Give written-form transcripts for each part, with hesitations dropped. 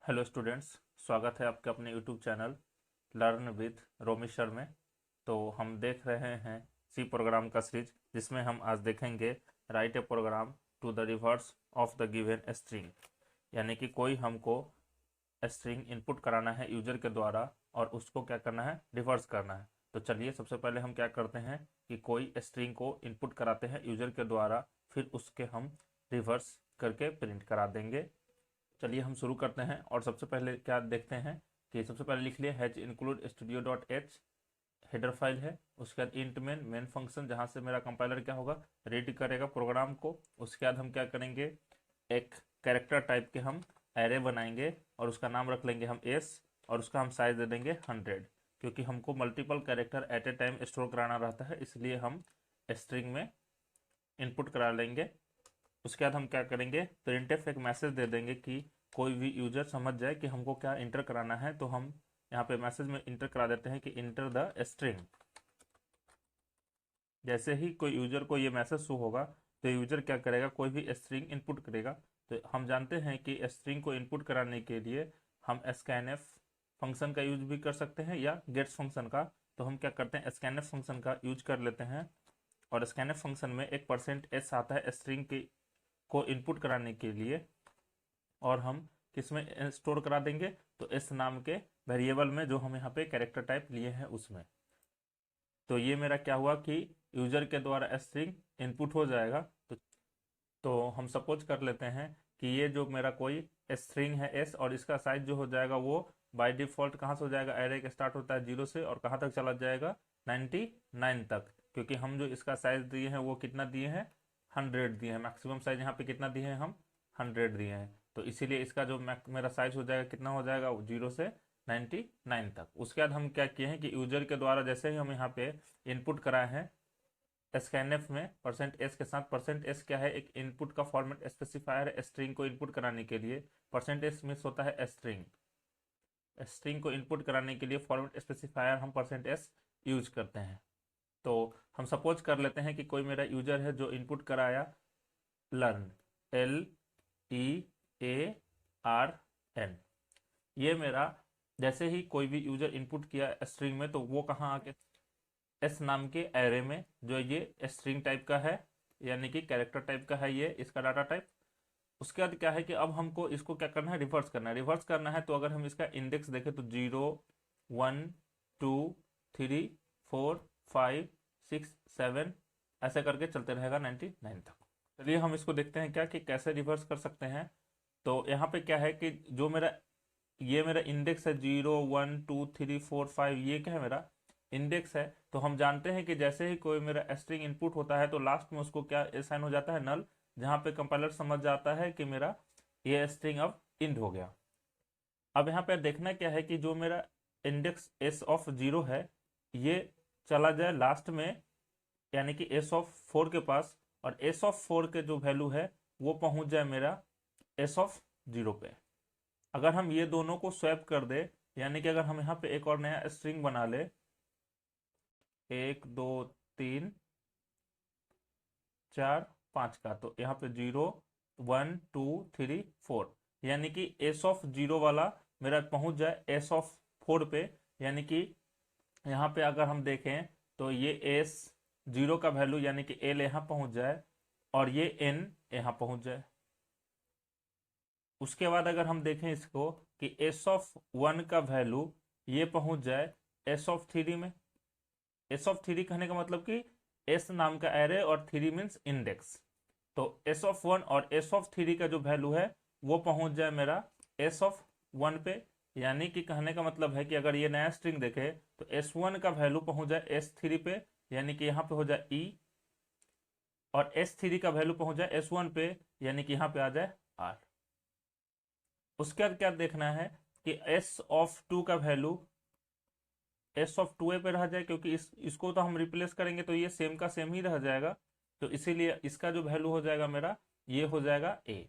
Hello students, स्वागत है आपके अपने यूट्यूब चैनल लर्न विद रोमिशर में। तो हम देख रहे हैं सी प्रोग्राम का सीरीज, जिसमें हम आज देखेंगे write a program to the reverse of the given string. यानी कि कोई हमको स्ट्रिंग इनपुट कराना है यूजर के द्वारा और उसको क्या करना है, रिवर्स करना है। तो चलिए सबसे पहले हम क्या करते हैं कि कोई स्ट्रिंग को इनपुट कराते हैं यूजर के द्वारा, फिर उसके हम रिवर्स करके प्रिंट करा देंगे। चलिए हम शुरू करते हैं और सबसे पहले क्या देखते हैं कि सबसे पहले लिख लिए hatch include studio dot H, header file है। उसके बाद इंट मेन फंक्शन, जहाँ से मेरा कंपाइलर क्या होगा, रीड करेगा प्रोग्राम को। उसके बाद हम क्या करेंगे, एक कैरेक्टर टाइप के हम एरे बनाएंगे और उसका नाम रख लेंगे हम एस, और उसका हम साइज दे देंगे 100, क्योंकि हमको मल्टीपल कैरेक्टर एट ए टाइम स्टोर कराना रहता है, इसलिए हम स्ट्रिंग में इनपुट करा लेंगे। उसके बाद हम क्या करेंगे, प्रिंटफ एक मैसेज दे देंगे कि कोई भी यूजर समझ जाए कि हमको क्या इंटर कराना है। तो हम यहाँ पे मैसेज में इंटर करा देते हैं कि इंटर द स्ट्रिंग। जैसे ही कोई यूजर को ये मैसेज शो होगा तो यूजर क्या करेगा, कोई भी स्ट्रिंग इनपुट करेगा। तो हम जानते हैं कि स्ट्रिंग को इनपुट कराने के लिए हम स्कैनएफ फंक्शन का यूज भी कर सकते हैं या गेट्स फंक्शन का। तो हम क्या करते हैं, स्कैनएफ फंक्शन का यूज कर लेते हैं। और स्कैनएफ फंक्शन में एक %s आता है स्ट्रिंग की को इनपुट कराने के लिए, और हम किस में स्टोर करा देंगे, तो इस नाम के वेरिएबल में, जो हम यहाँ पे कैरेक्टर टाइप लिए हैं उसमें। तो ये मेरा क्या हुआ कि यूजर के द्वारा स्ट्रिंग इनपुट हो जाएगा। तो हम सपोज कर लेते हैं कि ये जो मेरा कोई स्ट्रिंग है एस, और इसका साइज जो हो जाएगा वो बाय डिफॉल्ट कहाँ से हो जाएगा, एरे के स्टार्ट होता है 0 से और कहाँ तक चला जाएगा, 99 तक। क्योंकि हम जो इसका साइज दिए हैं वो कितना दिए हैं, 100 दिए हैं। मैक्सिमम साइज यहाँ पे कितना दिए हैं हम, 100 दिए हैं। तो इसीलिए इसका जो मेरा साइज हो जाएगा, कितना हो जाएगा, 0 से 99 तक। उसके बाद हम क्या किए हैं कि यूजर के द्वारा जैसे ही हम यहाँ पे इनपुट कराए हैं स्कैनएफ में %s के साथ, %s क्या है, एक इनपुट का फॉर्मेट स्पेसिफायर है स्ट्रिंग को इनपुट कराने के लिए। %s मिस होता है स्ट्रिंग, स्ट्रिंग को इनपुट कराने के लिए फॉर्मेट स्पेसिफायर हम %s यूज करते हैं। तो हम सपोज कर लेते हैं कि कोई मेरा यूजर है जो इनपुट कराया लर्न, LEARN। ये मेरा जैसे ही कोई भी यूजर इनपुट किया स्ट्रिंग में, तो वो कहाँ आके एस नाम के एरे में, जो ये स्ट्रिंग टाइप का है यानी कि कैरेक्टर टाइप का है, ये इसका डाटा टाइप। उसके बाद क्या है कि अब हमको इसको क्या करना है, रिवर्स करना है। रिवर्स करना है तो अगर हम इसका इंडेक्स देखें तो 0 1 2 3 4 5 6 7 ऐसे करके चलते रहेगा 99 तक। चलिए हम इसको देखते हैं क्या कि कैसे रिवर्स कर सकते हैं। तो यहाँ पे क्या है कि जो मेरा इंडेक्स है 0 1 2 3 4 5, ये क्या है, मेरा इंडेक्स है। तो हम जानते हैं कि जैसे ही कोई मेरा स्ट्रिंग इनपुट होता है तो लास्ट में उसको क्या असाइन हो जाता है, नल, जहां पे कंपाइलर समझ जाता है कि मेरा ये स्ट्रिंग अब इंड हो गया। अब यहाँ पे देखना क्या है कि जो मेरा इंडेक्स s(0) है, ये चला जाए लास्ट में, यानी कि s(4) के पास, और s(4) के जो वैल्यू है वो पहुंच जाए मेरा s(0) पे। अगर हम ये दोनों को स्वैप कर दे, यानी कि अगर हम यहाँ पे एक और नया स्ट्रिंग बना ले, 1 2 3 4 5 का, तो यहाँ पे 0 1 2 3 4, यानी कि s(0) वाला मेरा पहुंच जाए s(4) पे। यानी कि यहाँ पे अगर हम देखें तो ये s(0) का वैल्यू यानी कि l यहाँ पहुंच जाए और ये n यहाँ पहुंच जाए। उसके बाद अगर हम देखें इसको कि s(1) का वैल्यू ये पहुंच जाए s(3) में। s(3) कहने का मतलब कि s नाम का एरे और 3 मीन्स इंडेक्स। तो s(1) और s(3) का जो वैल्यू है वो पहुंच जाए मेरा s(1) पे। यानी कि कहने का मतलब है कि अगर ये नया स्ट्रिंग देखे तो s1 का वैल्यू पहुंच जाए s3 पे, यानी कि यहाँ पे हो जाए e, और s3 का वैल्यू पहुंच जाए s1 पे, यानी कि यहाँ पे आ जाए r। उसके बाद क्या देखना है कि s(2) का वैल्यू s(2) पे रह जाए, क्योंकि इसको तो हम रिप्लेस करेंगे तो ये सेम का सेम ही रह जाएगा। तो इसीलिए इसका जो वैल्यू हो जाएगा मेरा, ये हो जाएगा a।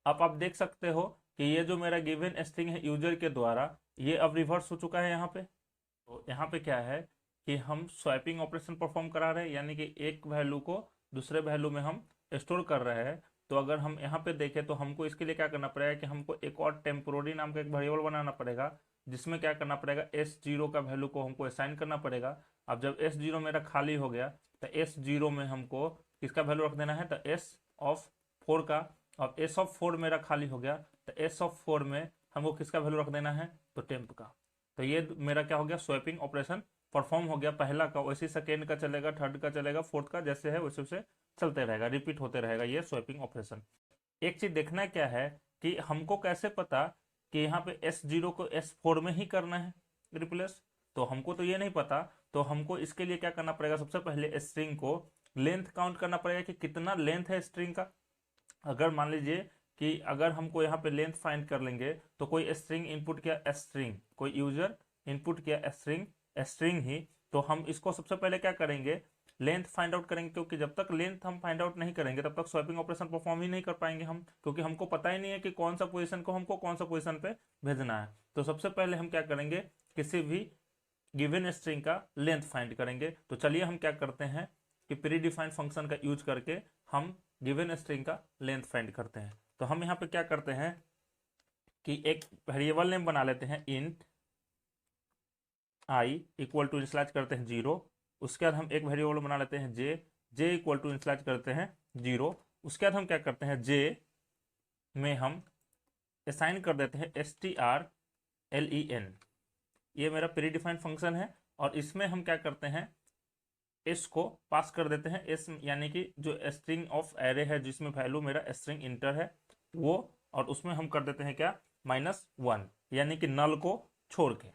अब आप देख सकते हो कि ये जो मेरा गिवन स्ट्रिंग है यूजर के द्वारा, ये अब रिवर्स हो चुका है यहाँ पे। तो यहाँ पे क्या है कि हम स्वैपिंग ऑपरेशन परफॉर्म करा रहे हैं, यानी कि एक वैल्यू को दूसरे वैल्यू में हम स्टोर कर रहे हैं। तो अगर हम यहाँ पे देखें तो हमको इसके लिए क्या करना पड़ेगा कि हमको एक और टेम्पोररी नाम का एक वेरिएबल बनाना पड़ेगा, जिसमें क्या करना पड़ेगा, S0 का वैल्यू को हमको असाइन करना पड़ेगा। अब जब S0 मेरा खाली हो गया तो S0 में हमको किसका वैल्यू रख देना है, तो S ऑफ 4 का। अब S ऑफ 4 मेरा खाली हो गया तो S ऑफ 4 में हमको किसका वैल्यू रख देना है, तो टेम्प का। तो ये मेरा क्या हो गया, स्वैपिंग ऑपरेशन परफॉर्म हो गया। पहला का वैसे सेकेंड का चलेगा, थर्ड का चलेगा, फोर्थ का जैसे है वैसे वैसे चलते रहेगा, रिपीट होते रहेगा ये स्वैपिंग ऑपरेशन। एक चीज देखना क्या है कि हमको कैसे पता कि यहाँ पे S0 को S4 में ही करना है रिप्लेस, तो हमको तो ये नहीं पता। तो हमको इसके लिए क्या करना पड़ेगा, सबसे पहले स्ट्रिंग को लेंथ काउंट करना पड़ेगा कि कितना लेंथ है स्ट्रिंग का। अगर मान लीजिए कि अगर हमको यहाँ पे लेंथ फाइंड कर लेंगे, तो कोई स्ट्रिंग इनपुट किया स्ट्रिंग, कोई यूजर इनपुट किया स्ट्रिंग स्ट्रिंग ही, तो हम इसको सबसे पहले क्या करेंगे, लेंथ फाइंड आउट करेंगे। क्योंकि जब तक लेंथ हम फाइंड आउट नहीं करेंगे तब तक स्वैपिंग ऑपरेशन परफॉर्म ही नहीं कर पाएंगे हम, क्योंकि हमको पता ही नहीं है कि कौन सा पोजीशन को हमको कौन सा पोजीशन पे भेजना है। तो सबसे पहले हम क्या करेंगे, किसी भी गिवन स्ट्रिंग का लेंथ फाइंड करेंगे। तो चलिए हम क्या करते हैं कि प्री डिफाइंड फंक्शन का यूज करके हम गिवन स्ट्रिंग का लेंथ फाइंड करते हैं। तो हम यहाँ पे क्या करते हैं कि एक वेरिएबल नेम बना लेते हैं, int I equal to initialize करते हैं 0। उसके बाद हम एक वेरिएबल बना लेते हैं जे इक्वल टू इनिशियलाइज करते हैं 0। उसके बाद हम क्या करते हैं, जे में हम असाइन कर देते हैं strlen। ये मेरा प्री डिफाइंड फंक्शन है और इसमें हम क्या करते हैं, एस को पास कर देते हैं। एस यानी कि जो स्ट्रिंग ऑफ एरे है जिसमें वैल्यू मेरा स्ट्रिंग इंटर है वो, और उसमें हम कर देते हैं क्या, -1, यानी कि नल को छोड़ के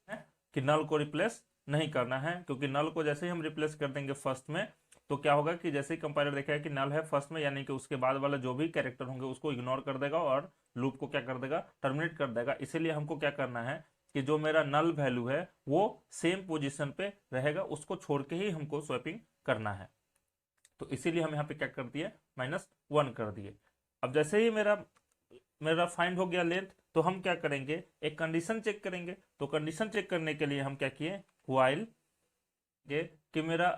है? कि नल को रिप्लेस नहीं करना है, क्योंकि नल को जैसे ही हम रिप्लेस कर देंगे फर्स्ट में तो क्या होगा कि जैसे ही कंपाइलर देखेगा कि नल है फर्स्ट में, यानी कि उसके बाद वाला जो भी कैरेक्टर होंगे उसको इग्नोर कर देगा और लूप को क्या कर देगा, टर्मिनेट कर देगा। इसीलिए हमको क्या करना है कि जो मेरा नल वैल्यू है वो सेम पोजीशन पे रहेगा, उसको छोड़ के ही हमको स्वैपिंग करना है। तो इसीलिए हम यहाँ पे क्या कर दिए, -1 कर दिए। अब जैसे ही मेरा फाइंड हो गया लेंथ, तो हम क्या करेंगे, एक कंडीशन चेक करेंगे। तो कंडीशन चेक करने के लिए हम क्या किए, व्हाइल कि मेरा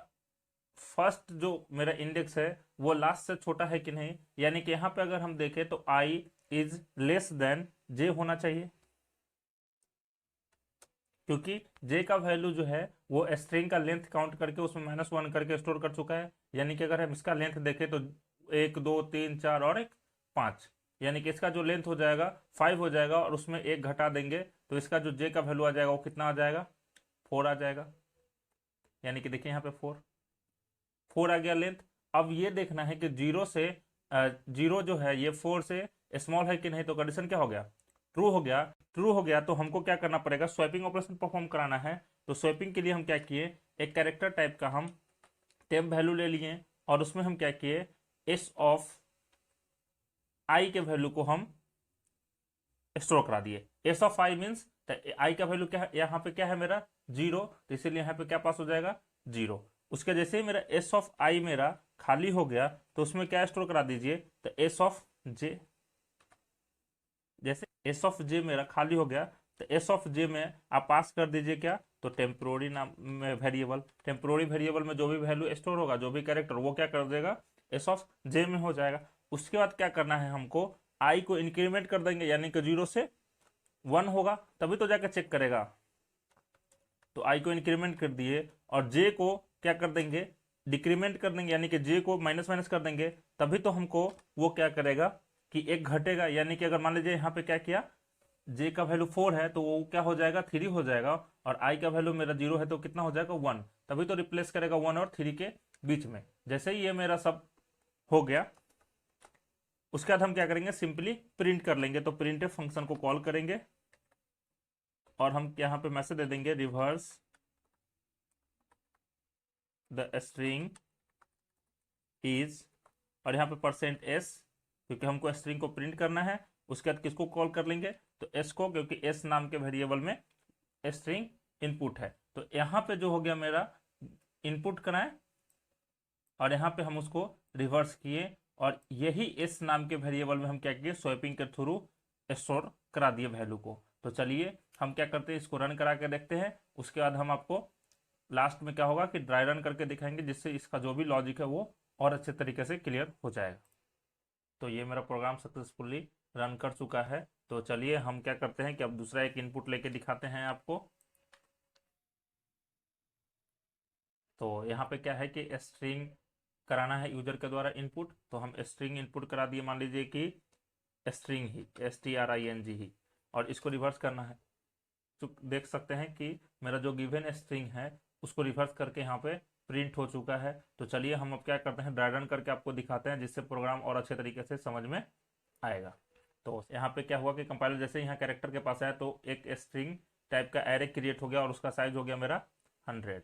फर्स्ट जो मेरा इंडेक्स है वो लास्ट से छोटा है कि नहीं, यानी कि यहाँ पे अगर हम देखें तो i is less than j होना चाहिए, क्योंकि j का वैल्यू जो है वो स्ट्रिंग का लेंथ काउंट करके उसमें -1 करके स्टोर कर चुका है। यानी कि अगर हम इसका लेंथ देखें तो 1 2 3 4 और 1 5, यानी कि इसका जो लेंथ हो जाएगा 5 हो जाएगा, और उसमें 1 घटा देंगे तो इसका जो j का वैल्यू आ जाएगा वो कितना आ जाएगा, 4 आ जाएगा। यानी कि देखिए यहाँ पे 4 आ गया लेंथ। अब ये देखना है कि 0 जो है ये 4 से स्मॉल है कि नहीं, तो कंडीशन क्या हो गया, ट्रू हो गया। ट्रू हो गया तो हमको क्या करना पड़ेगा, स्वैपिंग ऑपरेशन परफॉर्म कराना है। तो स्वैपिंग के लिए हम क्या किए, एक कैरेक्टर टाइप का हम टेम्प वैल्यू ले लिए और उसमें हम क्या किए, एस ऑफ आई के वैल्यू को हम स्टोर करा दिए। S of I means I का वैल्यू क्या, यहाँ पे क्या है मेरा 0, तो इसीलिए यहाँ पे क्या पास हो जाएगा 0। उसके जैसे ही मेरा एस ऑफ आई मेरा खाली हो गया तो उसमें क्या स्टोर करा दीजिए, तो एस ऑफ जे। जैसे एस ऑफ जे मेरा खाली हो गया तो एस ऑफ जे में आप पास कर दीजिए क्या, तो टेम्पोररी नाम में वेरिएबल, टेम्पोररी वेरिएबल में जो भी वैल्यू स्टोर होगा, जो भी कैरेक्टर, वो क्या कर देगा, एस ऑफ जे में हो जाएगा। उसके बाद क्या करना है हमको, आई को इंक्रीमेंट कर देंगे, यानी कि 0 से 1 होगा तभी तो जाकर चेक करेगा। तो आई को इंक्रीमेंट कर दिए और जे को क्या कर देंगे, डिक्रीमेंट कर देंगे, यानी कि जे को माइनस माइनस कर देंगे, तभी तो हमको वो क्या करेगा कि 1 घटेगा। यानी कि अगर मान लीजिए यहाँ पे क्या किया, जे का वैल्यू 4 है तो वो क्या हो जाएगा, 3 हो जाएगा, और आई का वैल्यू मेरा 0 है तो कितना हो जाएगा 1, तभी तो रिप्लेस करेगा 1 और 3 के बीच में। जैसे ही ये मेरा सब हो गया उसके बाद हम क्या करेंगे, सिंपली प्रिंट कर लेंगे। तो प्रिंट फंक्शन को कॉल करेंगे और हम यहाँ पे मैसेज दे देंगे, रिवर्स द स्ट्रिंग इज, और यहाँ पे %s, क्योंकि हमको स्ट्रिंग को प्रिंट करना है। उसके बाद किसको कॉल कर लेंगे, तो s को, क्योंकि s नाम के वेरिएबल में स्ट्रिंग इनपुट है। तो यहाँ पे जो हो गया मेरा इनपुट कराएं और यहाँ पे हम उसको रिवर्स किए, और यही s नाम के वेरिएबल में हम क्या किए, स्वैपिंग के थ्रू स्टोर करा दिए वैल्यू को। तो चलिए हम क्या करते हैं, इसको रन करा के देखते हैं। उसके बाद हम आपको लास्ट में क्या होगा कि ड्राई रन करके दिखाएंगे, जिससे इसका जो भी लॉजिक है वो और अच्छे तरीके से क्लियर हो जाएगा। तो ये मेरा प्रोग्राम सक्सेसफुली रन कर चुका है। तो चलिए हम क्या करते हैं कि अब दूसरा एक इनपुट लेके दिखाते हैं आपको। तो यहाँ पे क्या है कि स्ट्रिंग कराना है यूजर के द्वारा इनपुट, तो हम स्ट्रिंग इनपुट करा दिए, मान लीजिए कि स्ट्रिंग ही string ही, और इसको रिवर्स करना है। तो देख सकते हैं कि मेरा जो गिवन स्ट्रिंग है उसको रिवर्स करके यहाँ पे प्रिंट हो चुका है। तो चलिए हम अब क्या करते हैं, ड्राई रन करके आपको दिखाते हैं, जिससे प्रोग्राम और अच्छे तरीके से समझ में आएगा। तो यहाँ पे क्या हुआ कि कंपाइलर जैसे यहाँ कैरेक्टर के पास आया तो एक स्ट्रिंग टाइप का एरे क्रिएट हो गया और उसका साइज हो गया मेरा 100।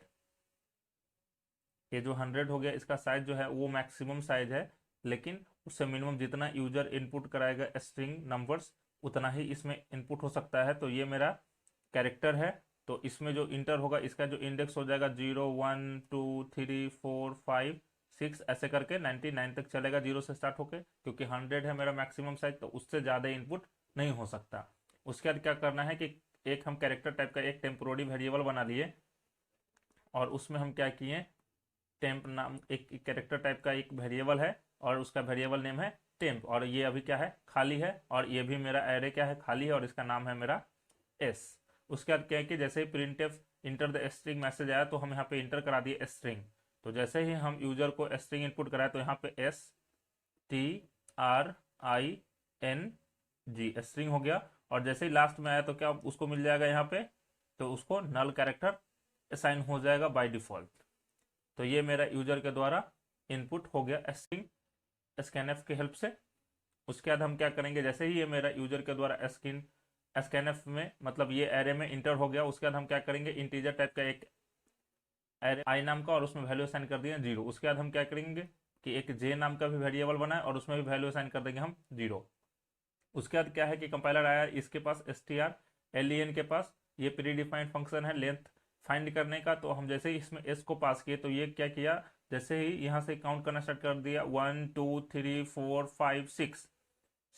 ये जो 100 हो गया, इसका साइज जो है वो मैक्सिमम साइज है, लेकिन उससे मिनिमम जितना यूजर इनपुट कराएगा स्ट्रिंग नंबर्स उतना ही इसमें इनपुट हो सकता है। तो ये मेरा कैरेक्टर है, तो इसमें जो इंटर होगा इसका जो इंडेक्स हो जाएगा 0 1 2 3 4 5 6 ऐसे करके 99 तक चलेगा, 0 से स्टार्ट होके, क्योंकि 100 है मेरा मैक्सिमम साइज, तो उससे ज़्यादा इनपुट नहीं हो सकता। उसके बाद क्या करना है कि एक हम कैरेक्टर टाइप का एक टेम्पोररी वेरिएबल बना लिए, और उसमें हम क्या किए, टेम्प नाम एक कैरेक्टर टाइप का एक वेरिएबल है और उसका वेरिएबल नेम है टेम्प, और ये अभी क्या है, खाली है, और ये भी मेरा एरे क्या है, खाली है, और इसका नाम है मेरा एस। उसके बाद क्या है कि जैसे ही printf enter the string message आया तो हम यहाँ पे इंटर करा दिए स्ट्रिंग। तो जैसे ही हम यूजर को स्ट्रिंग इनपुट कराए तो यहाँ पे STRING स्ट्रिंग हो गया, और जैसे ही लास्ट में आया तो क्या उसको मिल जाएगा यहाँ पे, तो उसको नल कैरेक्टर असाइन हो जाएगा बाय डिफॉल्ट। तो ये मेरा यूजर के द्वारा इनपुट हो गया स्ट्रिंग स्कैनएफ के हेल्प से। उसके बाद हम क्या करेंगे, जैसे ही ये मेरा यूजर के द्वारा स्कैनएफ में मतलब ये एरे में इंटर हो गया, उसके बाद हम क्या करेंगे, इंटीजर टाइप का एक एरे आई नाम का, और उसमें वैल्यू असाइन कर दिए 0। उसके बाद हम क्या करेंगे कि एक जे नाम का भी वेरिएबल बनाए और उसमें भी वैल्यू असाइन कर देंगे हम 0। उसके बाद क्या है कि कंपाइलर आया, इसके पास strlen के पास ये प्री डिफाइंड फंक्शन है लेंथ फाइंड करने का। तो हम जैसे ही इसमें s को पास किए तो ये क्या किया, जैसे ही यहाँ से काउंट करना स्टार्ट कर दिया 1 2 3 4 5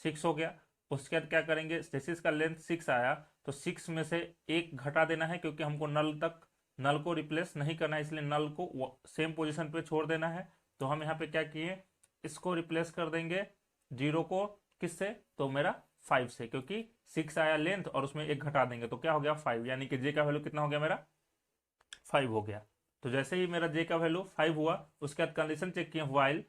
6 हो गया। उसके बाद क्या करेंगे, जैसे इसका लेंथ 6 आया तो 6 में से एक घटा देना है, क्योंकि हमको नल को रिप्लेस नहीं करना है, इसलिए नल को सेम पोजीशन पे छोड़ देना है। तो हम यहाँ पे क्या किए, इसको रिप्लेस कर देंगे 0 को किससे, तो मेरा 5 से, क्योंकि 6 आया लेंथ और उसमें एक घटा देंगे तो क्या हो गया 5, यानी कि जे का वैल्यू कितना हो गया मेरा 5 हो गया। तो जैसे ही मेरा जे का वैल्यू 5 हुआ, उसके बाद कंडीशन चेक किए, वाइल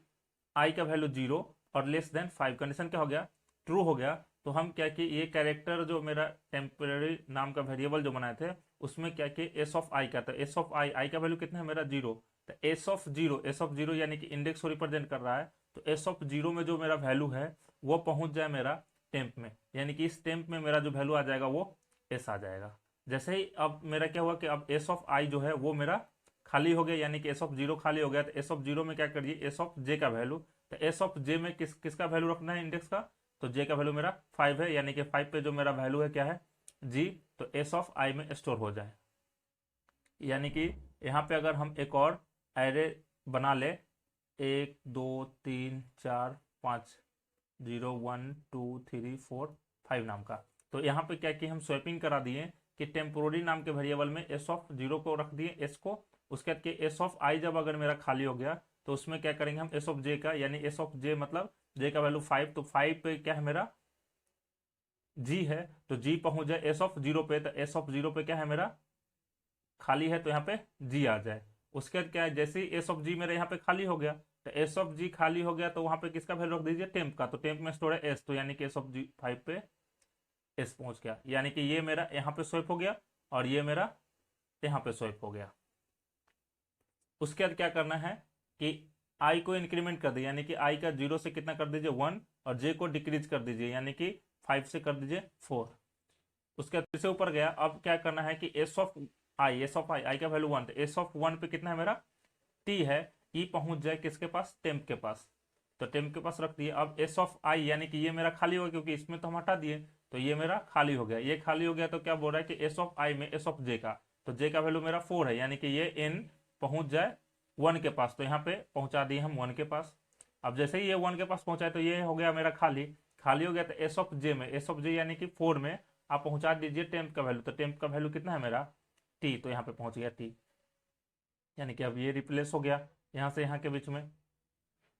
आई का वैल्यू 0 और लेस देन 5, कंडीशन क्या हो गया, ट्रू हो गया। तो हम क्या किए, ये कैरेक्टर जो मेरा टेम्पररी नाम का वेरिएबल जो बनाए थे उसमें क्या किए, एस ऑफ आई का, तो एस ऑफ आई का वैल्यू कितना है मेरा 0, तो एस ऑफ जीरो यानी कि इंडेक्स को रिप्रेजेंट कर रहा है, तो एस ऑफ 0 में जो मेरा वैल्यू है वो पहुंच जाए मेरा टेम्प में, यानी कि इस टेम्प में मेरा जो वैल्यू आ जाएगा वो एस आ जाएगा। जैसे ही अब मेरा क्या हुआ कि अब एस ऑफ आई जो है वो मेरा खाली हो गया, यानी कि एस ऑफ 0 खाली हो गया, तो एस ऑफ 0 में क्या करिए, एस ऑफ जे का वैल्यू, तो एस ऑफ जे में किसका वैल्यू रखना है इंडेक्स का, तो जे का वैल्यू मेरा 5 है, यानी कि 5 पे जो मेरा वैल्यू है क्या है जी, तो एस ऑफ आई में स्टोर हो जाए। यानी कि यहाँ पे अगर हम एक और एरे बना ले 1 2 3 4 5 0 1 2 3 4 5 नाम का, तो यहाँ पे क्या किए, हम स्वैपिंग करा दिए कि टेम्पोररी नाम के वेरिएबल में एस ऑफ 0 को रख दिए एस को। उसके बाद एस ऑफ आई जब अगर मेरा खाली हो गया तो उसमें क्या करेंगे हम एस ऑफ जे का, यानी एस ऑफ जे मतलब जे का वैल्यू 5, तो 5 पे क्या है मेरा जी है, तो जी पहुंच जाए एस ऑफ 0 पे, तो एस ऑफ 0 पे क्या है मेरा खाली है, तो यहाँ पे जी आ जाए। उसके बाद क्या है, जैसे ही एस ऑफ जी मेरे यहाँ पे खाली हो गया, तो एस ऑफ जी खाली हो गया तो वहां पे किसका वैल्यू रख दीजिए टेम्प का, तो टेम्प में स्टोर है एस, तो यानी कि एस ऑफ जी 5 पे एस पहुंच गया, यानी कि ये मेरा यहाँ पे स्वैप हो गया और ये मेरा यहाँ पे स्वैप हो गया। उसके बाद क्या करना है कि आई को इंक्रीमेंट कर दीजिए, यानी कि आई का 0 से कितना कर दीजिए 1, और जे को डिक्रीज कर दीजिए, यानी कि 5 से कर दीजिए 4। उसके बाद फिर से ऊपर गया, अब क्या करना है कि एस ऑफ आई का वैल्यू 1, तो एस ऑफ 1 पे कितना है मेरा टी है, ई पहुंच जाए किसके पास, टेम्प के पास, तो टेम्प के पास रख दिए। अब एस ऑफ आई यानी कि ये मेरा खाली हो गया, क्योंकि इसमें तो हम हटा दिए, तो ये मेरा खाली हो गया, ये खाली हो गया, तो क्या बोल रहा है कि एस ऑफ आई में एस ऑफ जे का, तो जे का वैल्यू मेरा 4 है, यानी कि ये एन पहुंच जाए 1 के पास, तो यहाँ पे पहुंचा दिए हम 1 के पास। अब जैसे ही ये 1 के पास पहुंचाए तो ये हो गया मेरा खाली हो गया, तो एस ऑफ जे में, एस ऑफ जे यानी कि 4 में आप पहुंचा दीजिए टेम्प का वैल्यू, तो टेम्प का वैल्यू कितना है मेरा टी, तो यहाँ पे पहुंच गया टी, यानी कि अब ये रिप्लेस हो गया यहाँ से यहाँ के बीच में।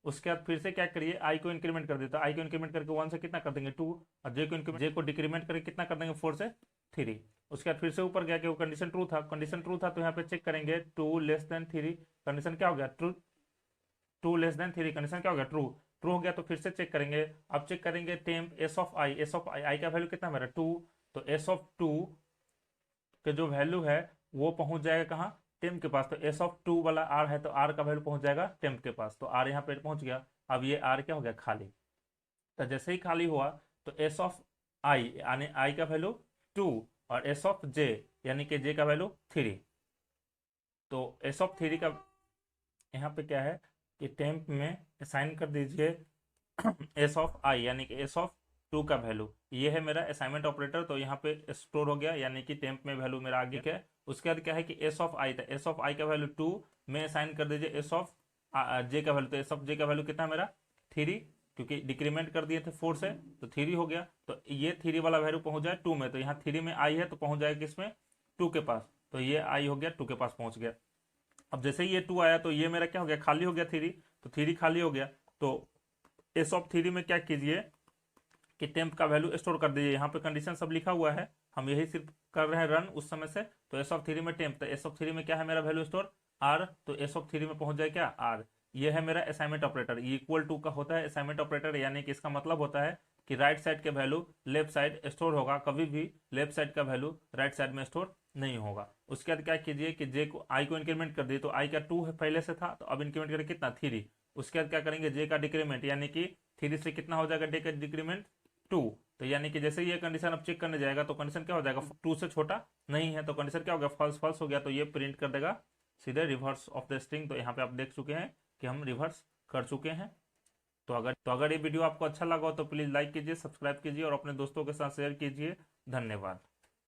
उसके बाद फिर से क्या करिए, आई को इंक्रीमेंट कर देता, आई को इंक्रीमेंट करके 1 से कितना कर देंगे 2, और जे को डिक्रीमेंट करके कितना कर देंगे 4 से 3। उसके बाद फिर से ऊपर गया कि वो कंडीशन ट्रू था, कंडीशन ट्रू था तो यहाँ पे चेक करेंगे 2 लेस देन 3, कंडीशन क्या हो गया ट्रू, 2 लेस देन 3 कंडीशन क्या हो गया ट्रू, ट्रू हो गया तो फिर से चेक करेंगे। अब चेक करेंगे temp S of I, S of I, I का वैल्यू कितना मेरा 2, तो एस ऑफ 2 के जो वैल्यू है वो पहुंच जाएगा कहाँ, टेम्प के पास। तो एस ऑफ 2 वाला आर है तो आर का वैल्यू पहुंच जाएगा टेम्प के पास, तो आर यहाँ पे पहुंच गया। अब ये आर क्या हो गया खाली, तो जैसे ही खाली हुआ तो एस ऑफ आई यानी आई का वैल्यू 2 और एस ऑफ जे यानी कि जे का वैल्यू 3। तो एस ऑफ 3 का यहाँ पे क्या है कि टेम्प में असाइन कर दीजिए एस ऑफ आई यानी कि एस ऑफ 2 का वैल्यू, ये है मेरा असाइनमेंट ऑपरेटर, तो यहाँ पे स्टोर हो गया यानी कि टेम्प में वैल्यू मेरा आ गया है। उसके बाद क्या है कि एस ऑफ आई था, एस ऑफ आई का वैल्यू 2 में असाइन कर दीजिए एस ऑफ जे का वैल्यू, तो एस ऑफ जे का वैल्यू कितना मेरा 3, क्योंकि डिक्रीमेंट कर दिए थे 4 से तो 3 हो गया। तो ये 3 वाला वैल्यू पहुंच जाए 2 में, तो यहाँ 3 में आई है तो पहुंच जाएगा किसमें 2 के पास, तो ये आई हो गया 2 के पास पहुंच गया। अब जैसे ही ये 2 आया तो ये मेरा क्या हो गया खाली हो गया 3, तो 3 खाली हो गया। तो एस ऑफ 3 में क्या कीजिए कि टेम्प का वैल्यू स्टोर कर दीजिए, यहाँ पे कंडीशन सब लिखा हुआ है, हम यही सिर्फ कर रहे हैं रन उस समय से। तो एस ऑफ 3 में टेम्प, तो एस ऑफ 3 में क्या है मेरा वैल्यू स्टोर आर, तो एस ऑफ 3 में पहुंच जाए क्या आर। ये है मेरा असाइनमेंट ऑपरेटर, इक्वल टू का होता है असाइनमेंट ऑपरेटर, यानी कि इसका मतलब होता है कि राइट साइड के वैल्यू लेफ्ट साइड स्टोर होगा, कभी भी लेफ्ट साइड का वैल्यू राइट साइड में स्टोर नहीं होगा। उसके बाद क्या कीजिए कि जे को आई को इंक्रीमेंट कर दिए, तो आई का 2 है पहले से था तो अब इंक्रीमेंट करें कितना 3। उसके बाद क्या करेंगे जे का डिक्रीमेंट, यानी कि 3 से कितना हो जाएगा डे का डिक्रीमेंट 2, तो यानी कि जैसे ये कंडीशन अब चेक करने जाएगा तो कंडीशन क्या हो जाएगा 2 से छोटा नहीं है, तो कंडीशन क्या हो गया फॉल्स, फॉल्स हो गया, तो ये प्रिंट कर देगा सीधे रिवर्स ऑफ द स्ट्रिंग। तो यहाँ पे आप देख चुके हैं कि हम रिवर्स कर चुके हैं। तो अगर ये वीडियो आपको अच्छा लगा हो तो प्लीज़ लाइक कीजिए, सब्सक्राइब कीजिए और अपने दोस्तों के साथ शेयर कीजिए। धन्यवाद।